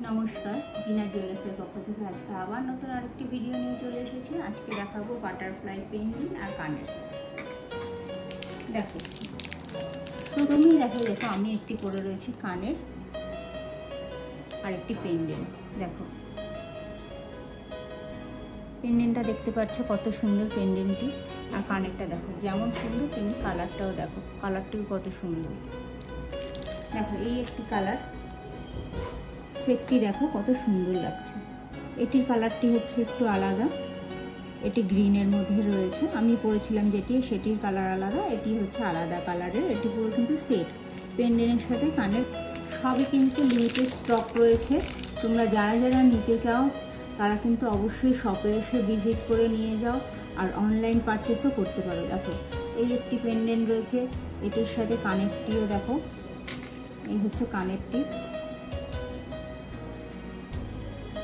নমস্কার, বিনা জুয়েলার্সের পক্ষ থেকে আজকে আবার নতুন আরেকটি ভিডিও নিয়ে চলে এসেছি। আজকে দেখাবো বাটারফ্লাই পেন্ডেন্ট আর কানের। দেখো, প্রথমেই দেখো আমি একটি পরে রয়েছি কানের আর একটি পেন্ডেন্ট। দেখো পেন্ডেন্টটা দেখতে পাচ্ছ কত সুন্দর পেন্ডেন্টটি, আর কানেরটা দেখো যেমন সুন্দর তেমনি কালারটাও দেখো, কালারটিও কত সুন্দর। দেখো এই একটি কালার, সেটটি দেখো কত সুন্দর লাগছে। এটির কালারটি হচ্ছে একটু আলাদা, এটি গ্রিনের মধ্যে রয়েছে। আমি পরেছিলাম যেটি সেটির কালার আলাদা, এটি হচ্ছে আলাদা কালারের। এটি পুরো কিন্তু সেট, পেন্ডেন্টের সাথে কানের সবই কিন্তু লিমিটেড স্টক রয়েছে। তোমরা যারা যারা নিতে চাও তারা কিন্তু অবশ্যই শপে এসে ভিজিট করে নিয়ে যাও, আর অনলাইন পারচেসও করতে পারো। দেখো এই একটি পেন্ডেন্ট রয়েছে, এটির সাথে কানেরটিও দেখো, এই হচ্ছে কানেরটি।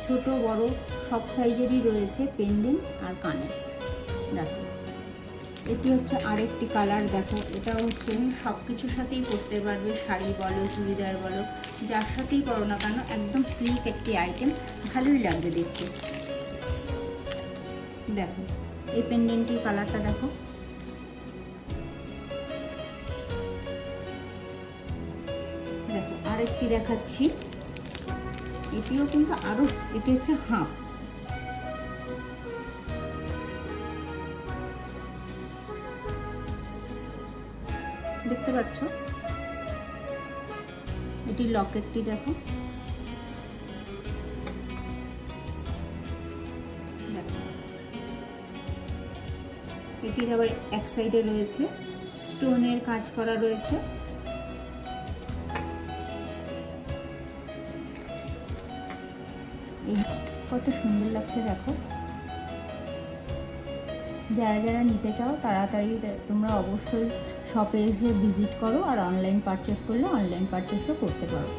ছোট বড় সব সাইজেরই রয়েছে পেন্ডেন্ট আর কানের। দেখো এটি হচ্ছে আরেকটি কালার। দেখো এটাও হচ্ছে সব কিছুর সাথেই পরতে পারবে, শাড়ি বলো চুড়িদার বলো যার সাথেই পরো না কেন, একদম স্লিক একটি আইটেম, ভালোই লাগবে দেখতে। দেখো এই পেন্ডেন্টটির কালারটা দেখো, দেখো আরেকটি দেখাচ্ছি, এটিও কিন্তু আরো, এটি হচ্ছে হাফ। দেখতে পাচ্ছ এটির লকেটটি দেখো, এটির আবার এক সাইডে রয়েছে স্টোনের কাজ করা রয়েছে। কত সুন্দর লাগছে দেখো। যারা যারা নিতে চাও তাড়াতাড়ি তোমরা অবশ্যই শপে এসে ভিজিট করো, আর অনলাইন পারচেস করলে অনলাইন পারচেসও করতে পারো।